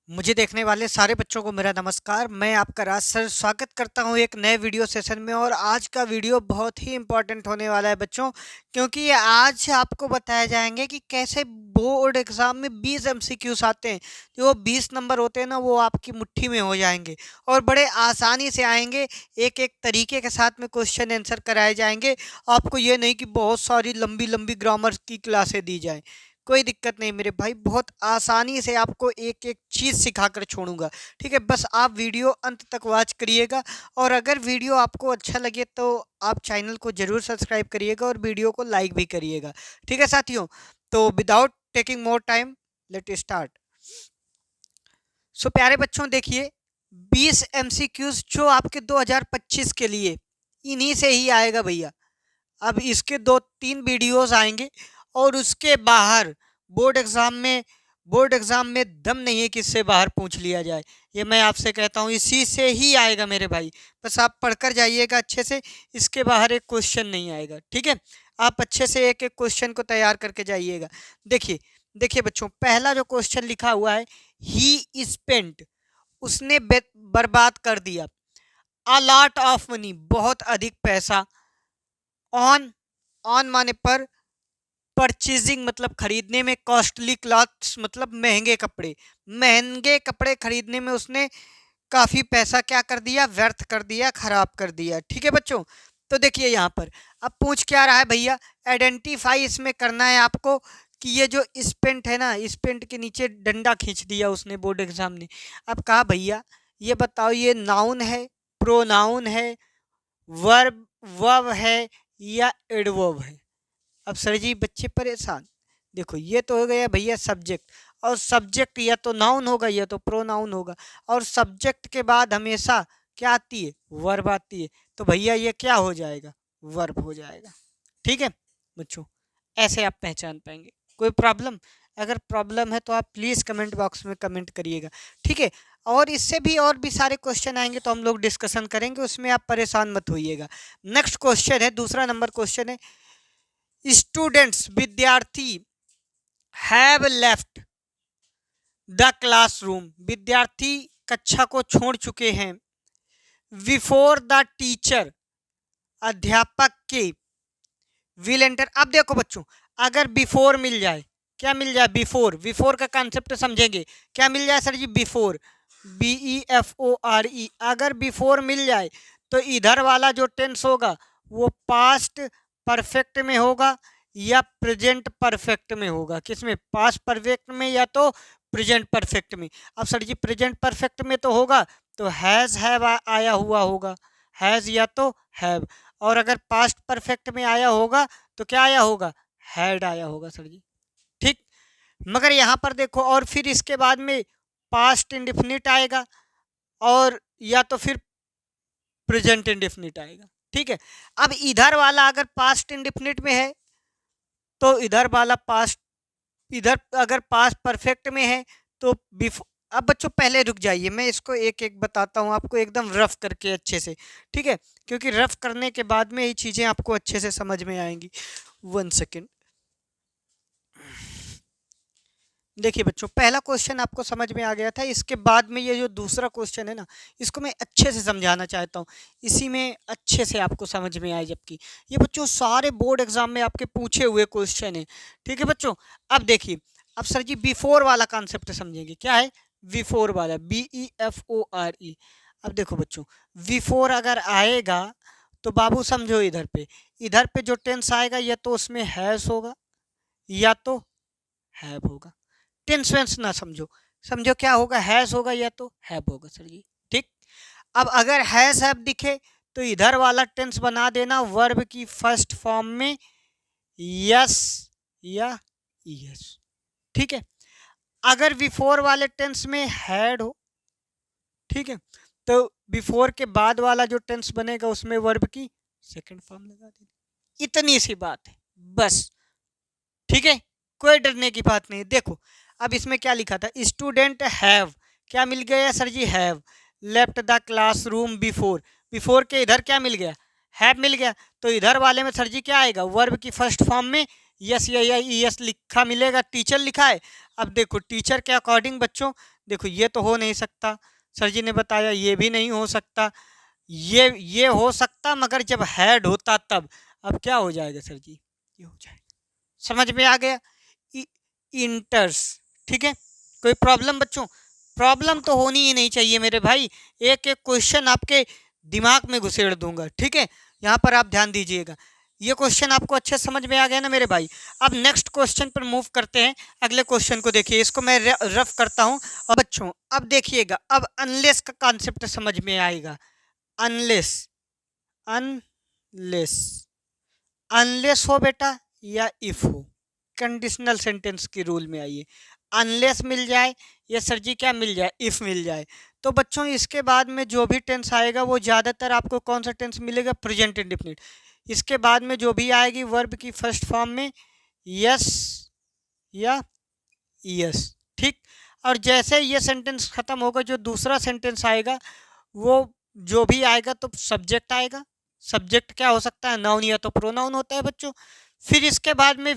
मुझे देखने वाले सारे बच्चों को मेरा नमस्कार। मैं आपका राज सर स्वागत करता हूं एक नए वीडियो सेशन में। और आज का वीडियो बहुत ही इम्पोर्टेंट होने वाला है बच्चों, क्योंकि ये आज आपको बताया जाएंगे कि कैसे बोर्ड एग्जाम में 20 एमसीक्यूज आते हैं। जो 20 नंबर होते हैं ना, वो आपकी मुट्ठी में हो जाएंगे और बड़े आसानी से आएंगे। एक एक तरीके के साथ में क्वेश्चन आंसर कराए जाएंगे। आपको ये नहीं कि बहुत सारी लंबी लंबी ग्रामर की क्लासें दी जाएं। कोई दिक्कत नहीं मेरे भाई, बहुत आसानी से आपको एक एक चीज़ सिखाकर छोड़ूंगा। ठीक है, बस आप वीडियो अंत तक वॉच करिएगा। और अगर वीडियो आपको अच्छा लगे तो आप चैनल को ज़रूर सब्सक्राइब करिएगा और वीडियो को लाइक भी करिएगा। ठीक है साथियों, तो without taking more time let start. So प्यारे बच्चों, देखिए 20 एमसीक्यूज जो आपके 2025 के लिए इन्हीं से ही आएगा भैया। अब इसके 2-3 वीडियोस आएंगे और उसके बाहर बोर्ड एग्जाम में दम नहीं है कि इससे बाहर पूछ लिया जाए। ये मैं आपसे कहता हूँ, इसी से ही आएगा मेरे भाई। बस आप पढ़कर जाइएगा अच्छे से, इसके बाहर एक क्वेश्चन नहीं आएगा। ठीक है, आप अच्छे से एक एक क्वेश्चन को तैयार करके जाइएगा। देखिए देखिए बच्चों, पहला जो क्वेश्चन लिखा हुआ है, ही स्पेंट, उसने बर्बाद कर दिया, अ लॉट ऑफ मनी, बहुत अधिक पैसा, ऑन ऑन माने पर, परचेजिंग मतलब खरीदने में, कॉस्टली क्लॉथ्स मतलब महंगे कपड़े, महंगे कपड़े खरीदने में उसने काफ़ी पैसा क्या कर दिया, व्यर्थ कर दिया, खराब कर दिया। ठीक है बच्चों, तो देखिए यहाँ पर अब पूछ क्या रहा है भैया, आइडेंटिफाई इसमें करना है आपको कि ये जो स्पेंट है ना, स्पेंट के नीचे डंडा खींच दिया उसने बोर्ड एग्जाम ने। अब कहा भैया ये बताओ, ये नाउन है, प्रोनाउन है, वर्ब वर्ब है या एडवर्ब है। अब सर जी बच्चे परेशान। देखो ये तो हो गया भैया सब्जेक्ट, और सब्जेक्ट या तो नाउन होगा या तो प्रोनाउन होगा, और सब्जेक्ट के बाद हमेशा क्या आती है, वर्ब आती है। तो भैया ये क्या हो जाएगा, वर्ब हो जाएगा। ठीक है बच्चों, ऐसे आप पहचान पाएंगे। कोई प्रॉब्लम? अगर प्रॉब्लम है तो आप प्लीज़ कमेंट बॉक्स में कमेंट करिएगा। ठीक है, और इससे भी और भी सारे क्वेश्चन आएंगे तो हम लोग डिस्कशन करेंगे, उसमें आप परेशान मत होइएगा। नेक्स्ट क्वेश्चन है, दूसरा नंबर क्वेश्चन है, स्टूडेंट्स विद्यार्थी हैव लेफ्ट द क्लासरूम, विद्यार्थी कक्षा को छोड़ चुके हैं, बिफोर द टीचर, अध्यापक के, विल एंटर। अब देखो बच्चों, अगर बिफोर मिल जाए, क्या मिल जाए, बिफोर, बिफोर का कॉन्सेप्ट समझेंगे। क्या मिल जाए सर जी, बिफोर, BEFORE, अगर बिफोर मिल जाए तो इधर वाला जो टेंस होगा वो पास्ट परफेक्ट में होगा या प्रेजेंट परफेक्ट में होगा। किसमें, पास्ट परफेक्ट में या तो प्रेजेंट परफेक्ट में। अब सर जी प्रेजेंट परफेक्ट में तो होगा तो हैज़ हैव आया हुआ होगा, हैज़ या तो हैव। और अगर पास्ट परफेक्ट में आया होगा तो क्या आया होगा, हैड आया होगा सर जी। ठीक, मगर यहाँ पर देखो, और फिर इसके बाद में पास्ट इंडिफिनिट आएगा और या तो फिर प्रेजेंट इंडिफिनिट आएगा। ठीक है, अब इधर वाला अगर पास्ट इंडिफिनिट में है तो इधर वाला पास्ट, इधर अगर पास्ट परफेक्ट में है तो बिफोर। अब बच्चों पहले रुक जाइए, मैं इसको एक एक बताता हूँ आपको एकदम रफ करके अच्छे से। ठीक है, क्योंकि रफ करने के बाद में ये चीज़ें आपको अच्छे से समझ में आएंगी। 1 सेकेंड। देखिए बच्चों, पहला क्वेश्चन आपको समझ में आ गया था। इसके बाद में ये जो दूसरा क्वेश्चन है ना, इसको मैं अच्छे से समझाना चाहता हूँ, इसी में अच्छे से आपको समझ में आए। जबकि ये बच्चों सारे बोर्ड एग्जाम में आपके पूछे हुए क्वेश्चन है। ठीक है बच्चों, अब देखिए, अब सर जी बिफोर वाला कॉन्सेप्ट समझेंगे। क्या है बिफोर वाला, BEFORE। अब देखो बच्चों, बिफोर अगर आएगा तो बाबू समझो, इधर पे जो टेंस आएगा या तो उसमें हैज होगा या तो हैव होगा। टेंस वेंस ना समझो, समझो क्या होगा, हैज होगा या तो हैव होगा सर जी। ठीक, अब अगर हैज हैव दिखे तो इधर वाला टेंस बना देना वर्ब की फर्स्ट फॉर्म में यस या यस। ठीक है, अगर बिफोर वाले टेंस में हैड हो, ठीक है, तो बिफोर के बाद वाला जो टेंस बनेगा उसमें वर्ब की सेकंड फॉर्म लगा देनी। इतनी सी बात है बस। ठीक है, कोई डरने की बात नहीं। देखो अब इसमें क्या लिखा था, स्टूडेंट हैव, क्या मिल गया sir ji, have left the classroom before, before के इधर क्या मिल गया, हैव मिल गया। तो इधर वाले में सर जी क्या आएगा, वर्ब की फर्स्ट फॉर्म में यस या ई एस लिखा मिलेगा, टीचर लिखा है। अब देखो टीचर के अकॉर्डिंग बच्चों देखो ये तो हो नहीं सकता, सर जी ने बताया ये भी नहीं हो सकता, ये हो सकता मगर जब हेड होता तब। अब क्या हो जाएगा सर जी, ये हो जाएगा। समझ में आ गया? इंटर्स, ठीक है। कोई प्रॉब्लम बच्चों? प्रॉब्लम तो होनी ही नहीं चाहिए मेरे भाई, एक एक क्वेश्चन आपके दिमाग में घुसेड़ दूंगा, ठीक है। यहाँ पर आप ध्यान दीजिएगा। ये क्वेश्चन आपको अच्छे समझ में आ गया ना मेरे भाई? अब नेक्स्ट क्वेश्चन पर मूव करते हैं। अगले क्वेश्चन को देखिए, इसको मैं रफ करता हूँ। और बच्चों अब देखिएगा, अब अनलेस का कॉन्सेप्ट समझ में आएगा। अनलेस, अनलेस, अनलेस हो बेटा या इफ हो, कंडीशनल सेंटेंस की रूल में आइए। अनलेस मिल जाए या सर जी क्या मिल जाए, इफ मिल जाए, तो बच्चों इसके बाद में जो भी टेंस आएगा वो ज़्यादातर आपको कौन सा टेंस मिलेगा, प्रेजेंट इंडेफिनिट। इसके बाद में जो भी आएगी वर्ब की फर्स्ट फॉर्म में यस या यस, ठीक। और जैसे ये सेंटेंस खत्म होगा, जो दूसरा सेंटेंस आएगा वो जो भी आएगा तो सब्जेक्ट आएगा। सब्जेक्ट क्या हो सकता है, नाउन या तो प्रोनाउन होता है बच्चों। फिर इसके बाद में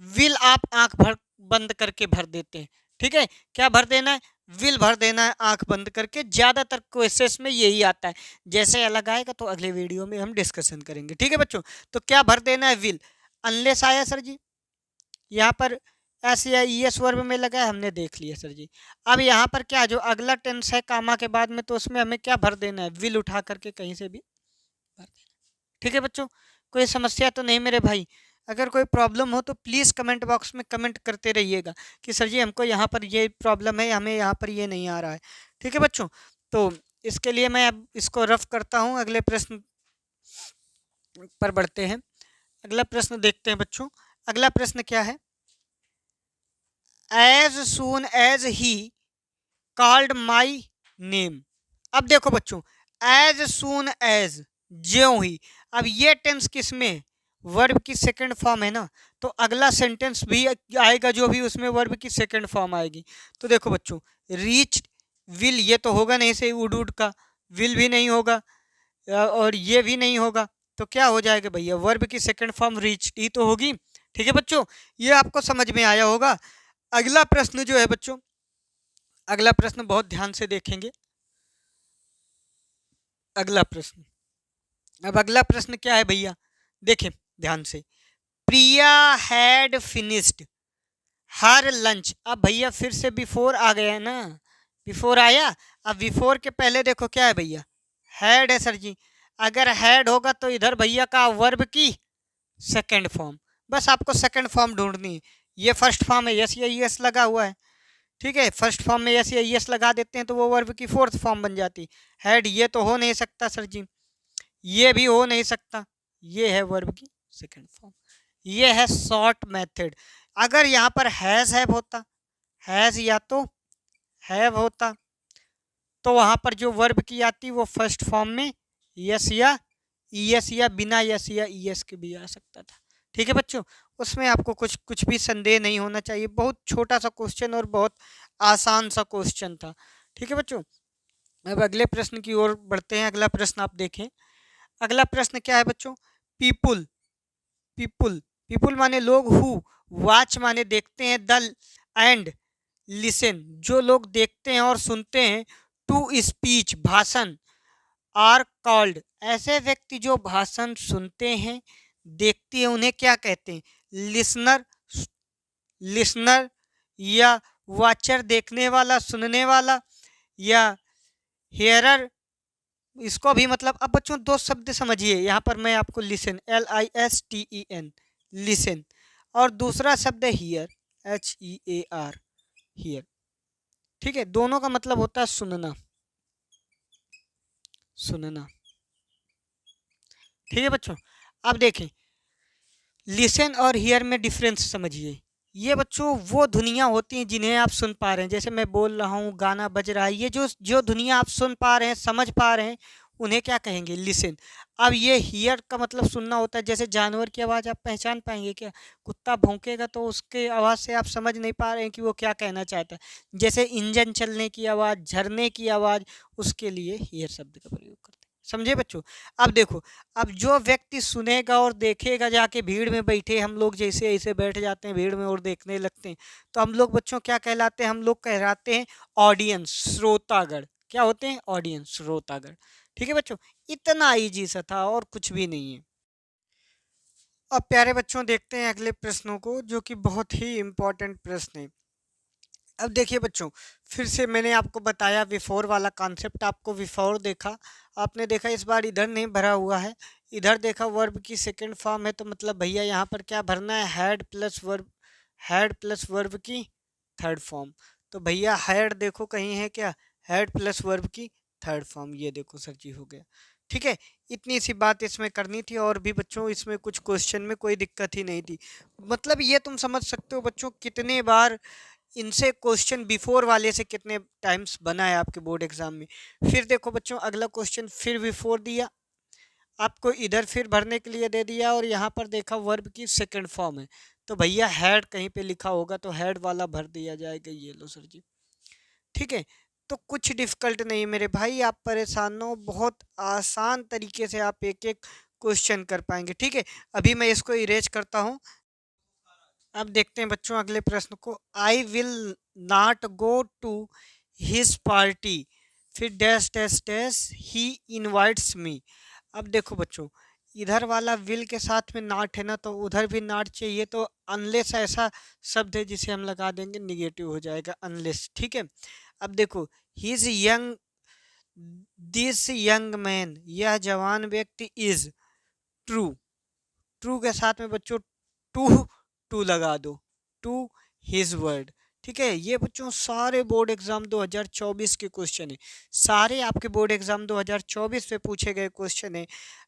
विल आप आंख भर बंद करके भर देते हैं, ठीक है। क्या भर देना है, विल भर देना है आंख बंद करके। ज़्यादातर क्वेश्चंस में यही आता है, जैसे अलग आएगा तो अगले वीडियो में हम डिस्कशन करेंगे, ठीक है बच्चों। तो क्या भर देना है, विल। अनलेस आया सर जी, यहाँ पर एस या ई एस वर्ब में लगा है, हमने देख लिया सर जी। अब यहाँ पर क्या जो अगला टेंस है कामा के बाद में, तो उसमें हमें क्या भर देना है, विल उठा करके कहीं से भी भर देना, ठीक है बच्चों। कोई समस्या तो नहीं मेरे भाई? अगर कोई प्रॉब्लम हो तो प्लीज़ कमेंट बॉक्स में कमेंट करते रहिएगा कि सर जी हमको यहाँ पर ये प्रॉब्लम है, हमें यहाँ पर ये नहीं आ रहा है, ठीक है बच्चों। तो इसके लिए मैं अब इसको रफ करता हूँ, अगले प्रश्न पर बढ़ते हैं। अगला प्रश्न देखते हैं बच्चों। अगला प्रश्न क्या है, as soon as he called my name. अब देखो बच्चों, एज सून एज, ज्यों ही। अब ये टेंस किस में, वर्ब की सेकंड फॉर्म है ना, तो अगला सेंटेंस भी आएगा जो भी उसमें वर्ब की सेकंड फॉर्म आएगी। तो देखो बच्चों, रीच विल, ये तो होगा नहीं, से उड उड का विल भी नहीं होगा और ये भी नहीं होगा, तो क्या हो जाएगा भैया, वर्ब की सेकंड फॉर्म रीच ही तो होगी, ठीक है बच्चों। ये आपको समझ में आया होगा। अगला प्रश्न जो है बच्चों, अगला प्रश्न बहुत ध्यान से देखेंगे। अगला प्रश्न, अब अगला प्रश्न क्या है भैया, देखें ध्यान से। प्रिया हैड फिनिश्ड हर लंच। अब भैया फिर से बिफोर आ गया है ना, बिफोर आया। अब बिफोर के पहले देखो क्या है भैया, हैड है सर जी। अगर हैड होगा तो इधर भैया का वर्ब की सेकंड फॉर्म, बस आपको सेकंड फॉर्म ढूंढनी है। ये फर्स्ट फॉर्म है, यस या यस लगा हुआ है, ठीक है। फर्स्ट फॉर्म में यस या यस लगा देते हैं तो वो वर्ब की फोर्थ फॉर्म बन जाती। हैड ये तो हो नहीं सकता सर जी, ये भी हो नहीं सकता, ये है वर्ब की सेकंड फॉर्म, ये है शॉर्ट मेथड। अगर यहाँ पर हैव होता, हैज या तो हैव होता, तो वहाँ पर जो वर्ब की आती वो फर्स्ट फॉर्म में यस या ईएस या बिना यस या ईएस के भी आ सकता था, ठीक है बच्चों। उसमें आपको कुछ भी संदेह नहीं होना चाहिए, बहुत छोटा सा क्वेश्चन और बहुत आसान सा क्वेश्चन था, ठीक है बच्चों। अब अगले प्रश्न की ओर बढ़ते हैं। अगला प्रश्न आप देखें, अगला प्रश्न क्या है बच्चों, पीपुल, पीपुल, पीपुल माने लोग, हु वाच माने देखते हैं, द एंड लिसन जो लोग देखते हैं और सुनते हैं, टू स्पीच भाषण, आर कॉल्ड ऐसे व्यक्ति जो भाषण सुनते हैं देखते हैं उन्हें क्या कहते हैं, लिसनर, लिसनर या वाचर देखने वाला सुनने वाला, या हेयरर, इसको भी मतलब। अब बच्चों दो शब्द समझिए यहाँ पर, मैं आपको लिसन LISTEN लिसन, और दूसरा शब्द है हियर HEAR हियर, ठीक है। दोनों का मतलब होता है सुनना, सुनना, ठीक है बच्चों। अब देखें लिसन और हियर में डिफरेंस समझिए। ये बच्चों वो धुनियाँ होती हैं जिन्हें आप सुन पा रहे हैं, जैसे मैं बोल रहा हूँ, गाना बज रहा है, ये जो जो धुनियाँ आप सुन पा रहे हैं, समझ पा रहे हैं, उन्हें क्या कहेंगे, लिसन। अब ये हियर का मतलब सुनना होता है, जैसे जानवर की आवाज़ आप पहचान पाएंगे क्या, कुत्ता भौंकेगा तो उसके आवाज़ से आप समझ नहीं पा रहे हैं कि वो क्या कहना चाहता है, जैसे इंजन चलने की आवाज़, झरने की आवाज़, उसके लिए हियर शब्द का प्रयोग करते हैं, समझे बच्चों? अब देखो, अब जो व्यक्ति सुनेगा और देखेगा जाके भीड़ में बैठे, हम लोग जैसे ऐसे बैठ जाते हैं भीड़ में और देखने लगते हैं, तो हम लोग बच्चों क्या कहलाते हैं? हम लोग कहलाते हैं ऑडियंस, श्रोतागण। क्या होते हैं? ऑडियंस, श्रोतागण। ठीक है बच्चों, इतना इजी सा था और कुछ भी नहीं है। अब प्यारे बच्चों देखते हैं अगले प्रश्नों को, जो कि बहुत ही इम्पोर्टेंट प्रश्न है। अब देखिए बच्चों, फिर से मैंने आपको बताया बिफोर वाला कॉन्सेप्ट, आपको बिफोर देखा, आपने देखा इस बार इधर नहीं भरा हुआ है, इधर देखा वर्ब की सेकंड फॉर्म है, तो मतलब भैया यहाँ पर क्या भरना है? Had plus verb, had plus verb की थर्ड फॉर्म। तो भैया हैड देखो कहीं है क्या? हैड प्लस वर्ब की थर्ड फॉर्म, ये देखो सर जी हो गया। ठीक है, इतनी सी बात इसमें करनी थी, और भी बच्चों इसमें कुछ क्वेश्चन में कोई दिक्कत ही नहीं थी। मतलब ये तुम समझ सकते हो बच्चों कितने बार इनसे क्वेश्चन बिफोर वाले से कितने टाइम्स बना है आपके बोर्ड एग्जाम में। फिर देखो बच्चों अगला क्वेश्चन फिर बिफोर दिया आपको, इधर फिर भरने के लिए दे दिया, और यहाँ पर देखा वर्ब की सेकंड फॉर्म है, तो भैया हैड कहीं पे लिखा होगा तो हैड वाला भर दिया जाएगा। ये लो सर जी, ठीक है। तो कुछ डिफिकल्ट नहीं मेरे भाई, आप परेशान हो, बहुत आसान तरीके से आप एक एक क्वेश्चन कर पाएंगे। ठीक है, अभी मैं इसको इरेज करता हूँ। अब देखते हैं बच्चों अगले प्रश्न को। I will not go to his party, फिर dash dash dash he invites me. अब देखो बच्चों, इधर वाला विल के साथ में नॉट है ना, तो उधर भी नॉट चाहिए, तो अनलेस ऐसा शब्द है जिसे हम लगा देंगे, निगेटिव हो जाएगा अनलेस। ठीक है, अब देखो his young, this young man, यह जवान व्यक्ति, इज ट्रू, ट्रू के साथ में बच्चों टू, टू लगा दो, टू हिज वर्ड। ठीक है, ये बच्चों सारे बोर्ड एग्जाम 2024 के क्वेश्चन है, सारे आपके बोर्ड एग्जाम 2024 में पूछे गए क्वेश्चन है।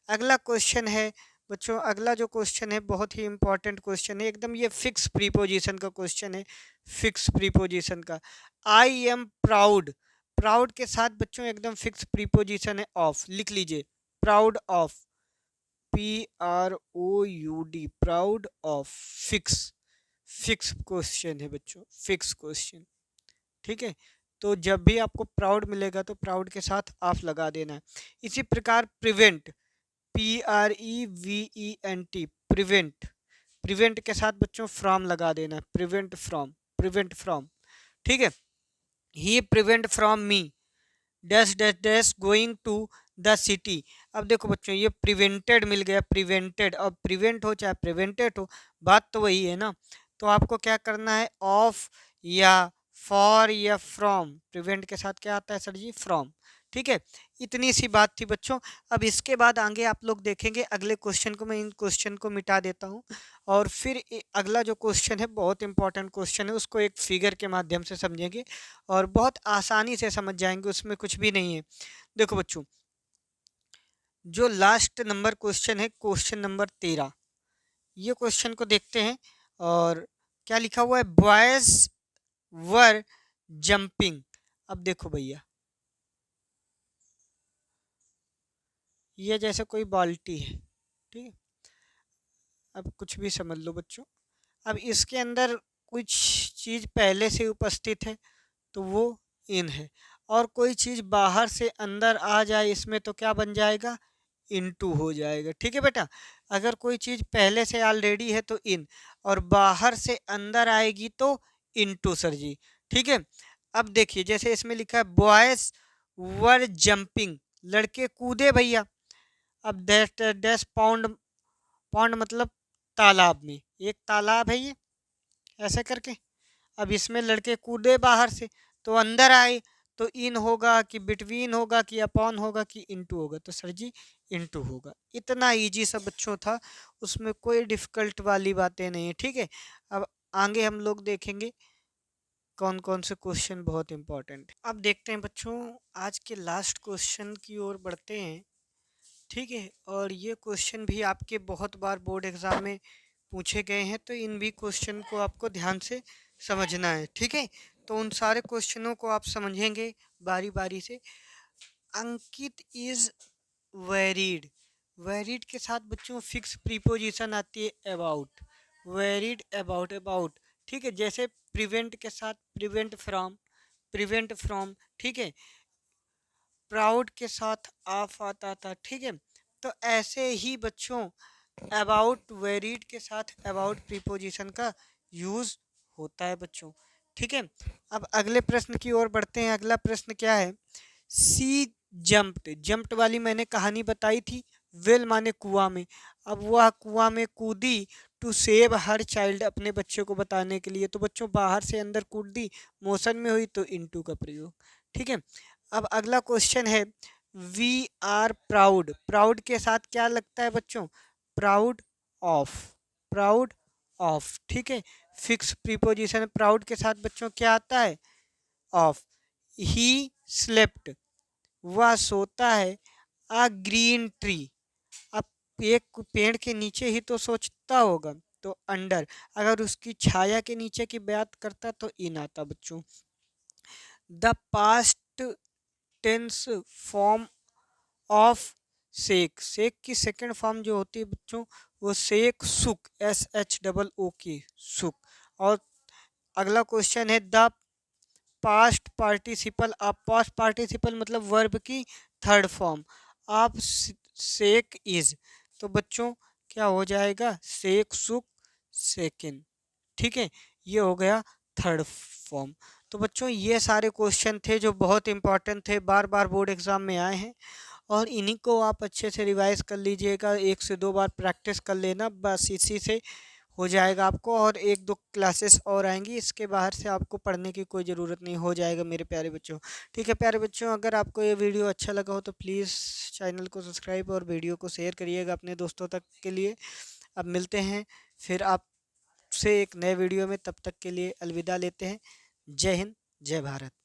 अगला क्वेश्चन है बच्चों, अगला जो क्वेश्चन है बहुत ही इंपॉर्टेंट क्वेश्चन है एकदम, ये फिक्स प्रीपोजिशन का क्वेश्चन है, फिक्स प्रीपोजिशन का। आई एम प्राउड, प्राउड के साथ बच्चों एकदम फिक्स प्रीपोजिशन है ऑफ, लिख लीजिए proud of, PROUD, proud of, fix, fix question है बच्चों, फिक्स क्वेश्चन। ठीक है, तो जब भी आपको प्राउड मिलेगा तो प्राउड के साथ ऑफ लगा देना है। इसी प्रकार प्रिवेंट, PREVENT, प्रिवेंट, प्रिवेंट के साथ बच्चों फ्रॉम लगा देना है, प्रिवेंट फ्रॉम, प्रिवेंट फ्रॉम। ठीक है, he prevent from me dash dash dash going to the city. अब देखो बच्चों ये प्रिवेंटेड मिल गया, प्रिवेंटेड, अब प्रिवेंट हो चाहे प्रिवेंटेड हो, बात तो वही है ना। तो आपको क्या करना है? ऑफ या फॉर या फ्रॉम, प्रिवेंट के साथ क्या आता है सर जी? फ्रॉम। ठीक है, इतनी सी बात थी बच्चों। अब इसके बाद आगे आप लोग देखेंगे अगले क्वेश्चन को, मैं इन क्वेश्चन को मिटा देता हूँ, और फिर अगला जो क्वेश्चन है बहुत इंपॉर्टेंट क्वेश्चन है, उसको एक फिगर के माध्यम से समझेंगे और बहुत आसानी से समझ जाएंगे, उसमें कुछ भी नहीं है। देखो बच्चों, जो लास्ट नंबर क्वेश्चन है, क्वेश्चन नंबर 13, ये क्वेश्चन को देखते हैं। और क्या लिखा हुआ है? Boys were jumping. अब देखो भैया, ये जैसे कोई बाल्टी है, ठीक है, अब कुछ भी समझ लो बच्चों। अब इसके अंदर कुछ चीज़ पहले से उपस्थित है, तो वो इन है, और कोई चीज़ बाहर से अंदर आ जाए इसमें तो क्या बन जाएगा? इनटू हो जाएगा। ठीक है बेटा, अगर कोई चीज़ पहले से ऑलरेडी है तो इन, और बाहर से अंदर आएगी तो इनटू सर जी। ठीक है, अब देखिए जैसे इसमें लिखा है बॉयज वर जंपिंग, लड़के कूदे भैया। अब डैश डैश पाउंड, पाउंड मतलब तालाब में, एक तालाब है ये, ऐसे करके। अब इसमें लड़के कूदे बाहर से, तो अंदर आए तो इन होगा कि बिटवीन होगा कि अपॉन होगा कि इनटू होगा? तो सर जी इनटू होगा। इतना इजी सा बच्चों था, उसमें कोई डिफिकल्ट वाली बातें नहीं है। ठीक है, अब आगे हम लोग देखेंगे कौन कौन से क्वेश्चन बहुत इंपॉर्टेंट है। अब देखते हैं बच्चों, आज के लास्ट क्वेश्चन की ओर बढ़ते हैं। ठीक है, और ये क्वेश्चन भी आपके बहुत बार बोर्ड एग्जाम में पूछे गए हैं, तो इन भी क्वेश्चन को आपको ध्यान से समझना है। ठीक है, तो उन सारे क्वेश्चनों को आप समझेंगे बारी बारी से। अंकित इज वेरिड, वेरिड के साथ बच्चों फिक्स प्रीपोजिशन आती है अबाउट, वेरिड अबाउट, अबाउट। ठीक है, जैसे प्रिवेंट के साथ प्रिवेंट फ्रॉम, प्रिवेंट फ्रॉम। ठीक है, प्राउड के साथ ऑफ आता था, ठीक है। तो ऐसे ही बच्चों अबाउट वेरिड के साथ अबाउट प्रीपोजिशन का यूज होता है बच्चों, ठीक है। अब अगले प्रश्न की ओर बढ़ते हैं। अगला प्रश्न क्या है? सी जंप्ड, जंप्ड वाली मैंने कहानी बताई थी। वेल माने कुआं में। अब वह कुआं में कूदी टू सेव हर चाइल्ड, अपने बच्चे को बताने के लिए। तो बच्चों बाहर से अंदर कूद दी, मोशन में हुई तो इनटू का प्रयोग, ठीक है। अब अगला क्वेश्चन है वी आर प्राउड, प्राउड के साथ क्या लगता है बच्चों? प्राउड ऑफ, प्राउड ऑफ, ठीक है। फिक्स प्रीपोजिशन प्राउड के साथ बच्चों क्या आता है? ऑफ। ही स्लेप्ट, वह सोता है। अ ग्रीन ट्री, अब एक पेड़ के नीचे ही तो सोचता होगा, तो अंडर। अगर उसकी छाया के नीचे की बात करता तो इन आता बच्चों। The past tense form of shake, shake की सेकंड फॉर्म जो होती है बच्चों वो शेक सुक, SHOOK, सुक। और अगला क्वेश्चन है द पास्ट पार्टिसिपल, आप पास्ट पार्टिसिपल मतलब वर्ब की थर्ड फॉर्म। आप शेक इज, तो बच्चों क्या हो जाएगा? शेक सुक सेकिन, ठीक है। ये हो गया थर्ड फॉर्म। तो बच्चों ये सारे क्वेश्चन थे जो बहुत इंपॉर्टेंट थे, बार बार बोर्ड एग्जाम में आए हैं, और इन्हीं को आप अच्छे से रिवाइज कर लीजिएगा, 1 से 2 बार प्रैक्टिस कर लेना, बस इसी से हो जाएगा आपको। और 1-2 क्लासेस और आएंगी, इसके बाहर से आपको पढ़ने की कोई ज़रूरत नहीं, हो जाएगा मेरे प्यारे बच्चों। ठीक है प्यारे बच्चों, अगर आपको ये वीडियो अच्छा लगा हो तो प्लीज़ चैनल को सब्सक्राइब और वीडियो को शेयर करिएगा अपने दोस्तों तक के लिए। अब मिलते हैं फिर आपसे एक नए वीडियो में, तब तक के लिए अलविदा लेते हैं। जय हिंद, जय भारत।